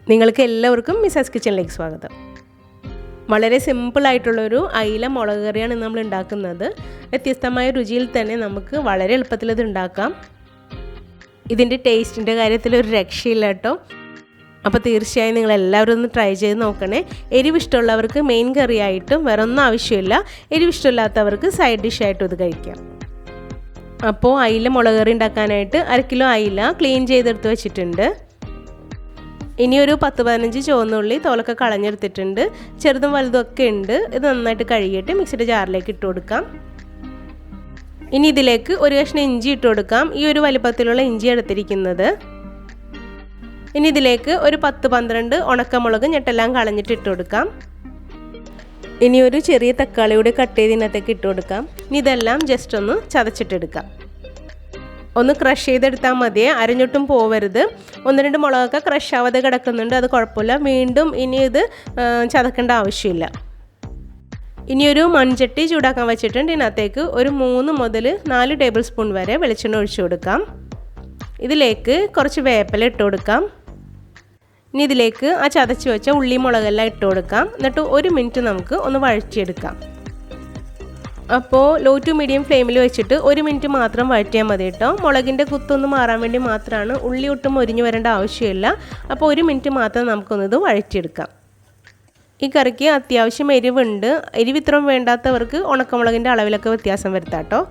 നിങ്ങൾക്ക് എല്ലാവർക്കും മിസാസ് കിച്ചണിലേക്ക് സ്വാഗതം. വളരെ സിമ്പിളായിട്ടുള്ളൊരു അയില മുളക് കറിയാണ് നമ്മൾ ഉണ്ടാക്കുന്നത്. വ്യത്യസ്തമായ രുചിയിൽ തന്നെ നമുക്ക് വളരെ എളുപ്പത്തിൽ ഇത് ഉണ്ടാക്കാം. ഇതിൻ്റെ ടേസ്റ്റിൻ്റെ കാര്യത്തിൽ ഒരു രക്ഷയില്ല കേട്ടോ. അപ്പോൾ തീർച്ചയായും നിങ്ങളെല്ലാവരും ഒന്ന് ട്രൈ ചെയ്ത് നോക്കണേ. എരിവിഷ്ടമുള്ളവർക്ക് മെയിൻ കറിയായിട്ടും വേറെ ഒന്നും ആവശ്യമില്ല. എരിവിഷ്ടമില്ലാത്തവർക്ക് സൈഡ് ഡിഷായിട്ടും ഇത് കഴിക്കാം. അപ്പോൾ അയില മുളക് കറി ഉണ്ടാക്കാനായിട്ട് 1 കിലോ അയില ക്ലീൻ ചെയ്തെടുത്ത് വെച്ചിട്ടുണ്ട്. ഇനി ഒരു 10-15 ചുവന്നുള്ളി തോലൊക്കെ കളഞ്ഞെടുത്തിട്ടുണ്ട്. ചെറുതും വലുതും ഒക്കെ ഉണ്ട്. ഇത് നന്നായിട്ട് കഴുകിയിട്ട് മിക്സിയുടെ ജാറിലേക്ക് ഇട്ട് കൊടുക്കാം. ഇനി ഇതിലേക്ക് ഒരു കഷ്ണം ഇഞ്ചി ഇട്ട് കൊടുക്കാം. ഈ ഒരു വലിപ്പത്തിലുള്ള ഇഞ്ചി എടുത്തിരിക്കുന്നത്. ഇനി ഇതിലേക്ക് ഒരു 10-12 ഉണക്കമുളക് ഞെട്ടെല്ലാം കളഞ്ഞിട്ട് ഇട്ട് കൊടുക്കാം. ഇനി ഒരു ചെറിയ തക്കാളി കൂടി കട്ട് ചെയ്ത് ഇതിനകത്തേക്ക് ഇട്ട് കൊടുക്കാം. ഇനി ഇതെല്ലാം ജസ്റ്റ് ഒന്ന് ചതച്ചിട്ടെടുക്കാം. ഒന്ന് ക്രഷ് ചെയ്തെടുത്താൽ മതിയേ, അരഞ്ഞൊട്ടും പോവരുത്. 1-2 മുളകൊക്കെ ക്രഷ് ആവാതെ കിടക്കുന്നുണ്ട്, അത് കുഴപ്പമില്ല. വീണ്ടും ഇനി ഇത് ചതക്കേണ്ട ആവശ്യമില്ല. ഇനിയൊരു മൺചട്ടി ചൂടാക്കാൻ വെച്ചിട്ടുണ്ട്. ഇതിനകത്തേക്ക് ഒരു 3 മുതൽ 4 ടേബിൾ സ്പൂൺ വരെ വെളിച്ചെണ്ണ ഒഴിച്ചു കൊടുക്കാം. ഇതിലേക്ക് കുറച്ച് വേപ്പില ഇട്ട് കൊടുക്കാം. ഇനി ഇതിലേക്ക് ആ ചതച്ച് വെച്ച ഉള്ളി മുളകെല്ലാം ഇട്ട് കൊടുക്കാം. എന്നിട്ട് 1 മിനിറ്റ് നമുക്ക് ഒന്ന് വഴറ്റിയെടുക്കാം. അപ്പോൾ ലോ ടു മീഡിയം ഫ്ലെയിമിൽ വെച്ചിട്ട് 1 മിനിറ്റ് മാത്രം വഴറ്റിയാൽ മതി കേട്ടോ. മുളകിൻ്റെ കുത്തൊന്ന് മാറാൻ വേണ്ടി മാത്രമാണ്. ഉള്ളി ഒട്ടും ഒരിഞ്ഞു വരേണ്ട ആവശ്യമില്ല. അപ്പോൾ 1 മിനിറ്റ് മാത്രം നമുക്കൊന്നിത് വഴറ്റിയെടുക്കാം. ഈ കറിക്ക് അത്യാവശ്യം എരിവുണ്ട്. എരിവ് ഇത്രയും വേണ്ടാത്തവർക്ക് ഉണക്കമുളകിൻ്റെ അളവിലൊക്കെ വ്യത്യാസം വരുത്താം കേട്ടോ.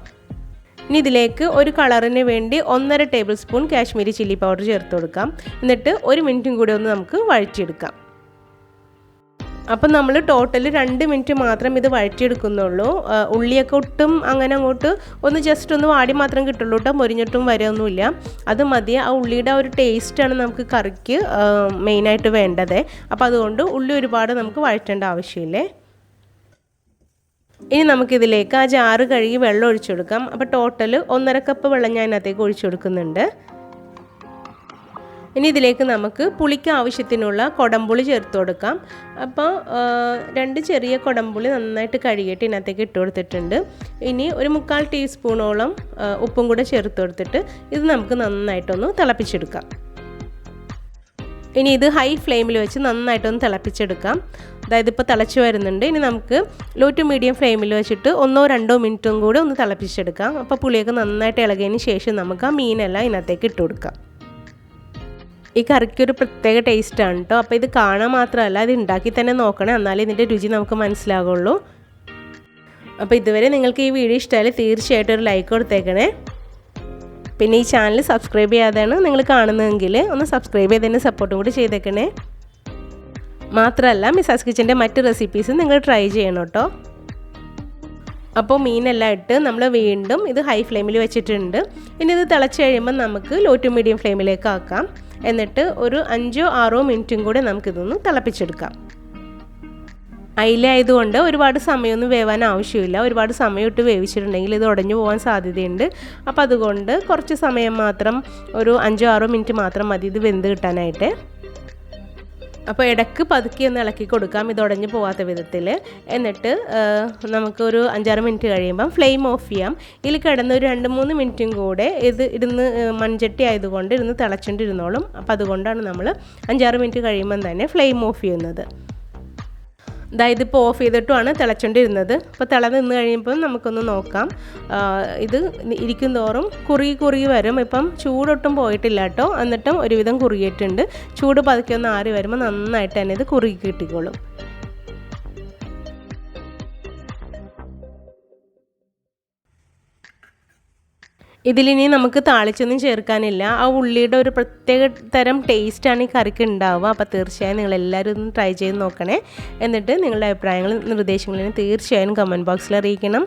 ഇനി ഇതിലേക്ക് ഒരു കളറിന് വേണ്ടി 1.5 table spoon Kashmiri chilli powder ചേർത്ത് കൊടുക്കാം. എന്നിട്ട് 1 മിനിറ്റും കൂടി ഒന്ന് നമുക്ക് വഴറ്റിയെടുക്കാം. അപ്പം നമ്മൾ ടോട്ടൽ 2 മിനിറ്റ് മാത്രം ഇത് വഴറ്റിയെടുക്കുന്നുള്ളൂ. ഉള്ളിയൊക്കെ ഒട്ടും അങ്ങനെ അങ്ങോട്ട് ഒന്ന് ജസ്റ്റ് ഒന്ന് വാടി മാത്രം കിട്ടുള്ളൂ കേട്ടോ. മൊരിഞ്ഞിട്ടും വരെയൊന്നുമില്ല. അത് മതി. ആ ഉള്ളിയുടെ ഒരു ടേസ്റ്റാണ് നമുക്ക് കറിക്ക് മെയിനായിട്ട് വേണ്ടത്. അപ്പോൾ അതുകൊണ്ട് ഉള്ളി ഒരുപാട് നമുക്ക് വഴറ്റേണ്ട ആവശ്യമില്ലേ. ഇനി നമുക്കിതിലേക്ക് ആ ജാറ് കഴുകി വെള്ളം ഒഴിച്ചു കൊടുക്കാം. അപ്പോൾ ടോട്ടൽ 1.5 കപ്പ് വെള്ളം ഞാൻ അതിനകത്തേക്ക് ഒഴിച്ചു കൊടുക്കുന്നുണ്ട്. ഇനി ഇതിലേക്ക് നമുക്ക് പുളിക്ക് ആവശ്യത്തിനുള്ള കൊടംപുളി ചേർത്ത് കൊടുക്കാം. അപ്പോൾ 2 ചെറിയ കൊടംപുളി നന്നായിട്ട് കഴുകിയിട്ട് ഇതിനകത്തേക്ക് ഇട്ട് കൊടുത്തിട്ടുണ്ട്. ഇനി ഒരു 3/4 ടീസ്പൂണോളം ഉപ്പും കൂടെ ചേർത്ത് കൊടുത്തിട്ട് ഇത് നമുക്ക് നന്നായിട്ടൊന്ന് തിളപ്പിച്ചെടുക്കാം. ഇനി ഇത് ഹൈ ഫ്ലെയിമിൽ വെച്ച് നന്നായിട്ടൊന്ന് തിളപ്പിച്ചെടുക്കാം. അതായത് ഇപ്പോൾ തിളച്ച് വരുന്നുണ്ട്. ഇനി നമുക്ക് ലോ ടു മീഡിയം ഫ്ലെയിമിൽ വെച്ചിട്ട് 1-2 മിനിറ്റും കൂടെ ഒന്ന് തിളപ്പിച്ചെടുക്കാം. അപ്പോൾ പുളിയൊക്കെ നന്നായിട്ട് ഇളകിയതിന് ശേഷം നമുക്ക് ആ മീനെല്ലാം ഇതിനകത്തേക്ക് ഇട്ട് കൊടുക്കാം. ഈ കറിക്കൊരു പ്രത്യേക ടേസ്റ്റാണ് കേട്ടോ. അപ്പോൾ ഇത് കാണാൻ മാത്രമല്ല, ഇത് ഉണ്ടാക്കി തന്നെ നോക്കണേ, എന്നാലേ ഇതിൻ്റെ രുചി നമുക്ക് മനസ്സിലാകുള്ളൂ. അപ്പോൾ ഇതുവരെ നിങ്ങൾക്ക് ഈ വീഡിയോ ഇഷ്ടമായാൽ തീർച്ചയായിട്ടും ഒരു ലൈക്ക് കൊടുത്തേക്കണേ. പിന്നെ ഈ ചാനൽ സബ്സ്ക്രൈബ് ചെയ്യാതെയാണ് നിങ്ങൾ കാണുന്നതെങ്കിൽ ഒന്ന് സബ്സ്ക്രൈബ് ചെയ്തതിന് സപ്പോർട്ടും കൂടി ചെയ്തേക്കണേ. മാത്രമല്ല മിസാസ് കിച്ചൻ്റെ മറ്റ് റെസിപ്പീസ് നിങ്ങൾ ട്രൈ ചെയ്യണം കേട്ടോ. അപ്പോൾ മീനെല്ലാം ഇട്ട് നമ്മൾ വീണ്ടും ഇത് ഹൈ ഫ്ലെയിമിൽ വെച്ചിട്ടുണ്ട്. ഇനി ഇത് തിളച്ച് കഴിയുമ്പോൾ നമുക്ക് ലോ ടു മീഡിയം ഫ്ലെയിമിലേക്ക് ആക്കാം. എന്നിട്ട് ഒരു 5-6 മിനിറ്റും കൂടെ നമുക്കിതൊന്ന് തിളപ്പിച്ചെടുക്കാം. അയില ആയതുകൊണ്ട് ഒരുപാട് സമയമൊന്നും വേവാൻ ആവശ്യമില്ല. ഒരുപാട് സമയം ഇട്ട് വേവിച്ചിട്ടുണ്ടെങ്കിൽ ഇത് ഉടഞ്ഞു പോകാൻ സാധ്യതയുണ്ട്. അപ്പോൾ അതുകൊണ്ട് കുറച്ച് സമയം മാത്രം, ഒരു 5-6 മിനിറ്റ് മാത്രം മതി ഇത് വെന്ത് കിട്ടാനായിട്ട്. അപ്പോൾ ഇടയ്ക്ക് പതുക്കി ഒന്ന് ഇളക്കി കൊടുക്കാം, ഇത് ഉടഞ്ഞു പോകാത്ത വിധത്തിൽ. എന്നിട്ട് നമുക്കൊരു 5-6 മിനിറ്റ് കഴിയുമ്പം ഫ്ലെയിം ഓഫ് ചെയ്യാം. ഇതിൽ കിടന്ന് ഒരു 2-3 മിനിറ്റും കൂടെ ഇത് ഇരുന്ന് മൺചട്ടി ആയതുകൊണ്ട് ഇരുന്ന് തിളച്ചുകൊണ്ടിരുന്നോളും. അപ്പോൾ അതുകൊണ്ടാണ് നമ്മൾ 5-6 മിനിറ്റ് കഴിയുമ്പം തന്നെ ഫ്ലെയിം ഓഫ് ചെയ്യുന്നത്. അതായത് ഇപ്പോൾ ഓഫ് ചെയ്തിട്ടുമാണ് തിളച്ചുകൊണ്ടിരുന്നത്. അപ്പോൾ തിള നിന്ന് കഴിയുമ്പോൾ നമുക്കൊന്ന് നോക്കാം. ഇത് ഇരിക്കും തോറും കുറുകി വരും. ഇപ്പം ചൂടൊട്ടും പോയിട്ടില്ല കേട്ടോ. എന്നിട്ടും ഒരുവിധം കുറുകിയിട്ടുണ്ട്. ചൂട് പതുക്കെ ഒന്ന് ആറി വരുമ്പോൾ നന്നായിട്ട് തന്നെ ഇത് കുറുകി കിട്ടിക്കോളും. ഇതിലിനി നമുക്ക് താളിച്ചൊന്നും ചേർക്കാനില്ല. ആ ഉള്ളിയുടെ ഒരു പ്രത്യേക തരം ടേസ്റ്റാണ് ഈ കറിക്ക് ഉണ്ടാവുക. അപ്പോൾ തീർച്ചയായും നിങ്ങളെല്ലാവരും ഒന്ന് ട്രൈ ചെയ്ത് നോക്കണേ. എന്നിട്ട് നിങ്ങളുടെ അഭിപ്രായങ്ങളും നിർദ്ദേശങ്ങളും തീർച്ചയായും കമൻറ്റ് ബോക്സിൽ അറിയിക്കണം.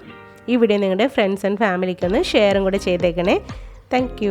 ഈ വീഡിയോ നിങ്ങളുടെ ഫ്രണ്ട്സ് ആൻഡ് ഫാമിലിക്കൊന്ന് ഷെയറും കൂടെ ചെയ്തേക്കണേ. താങ്ക്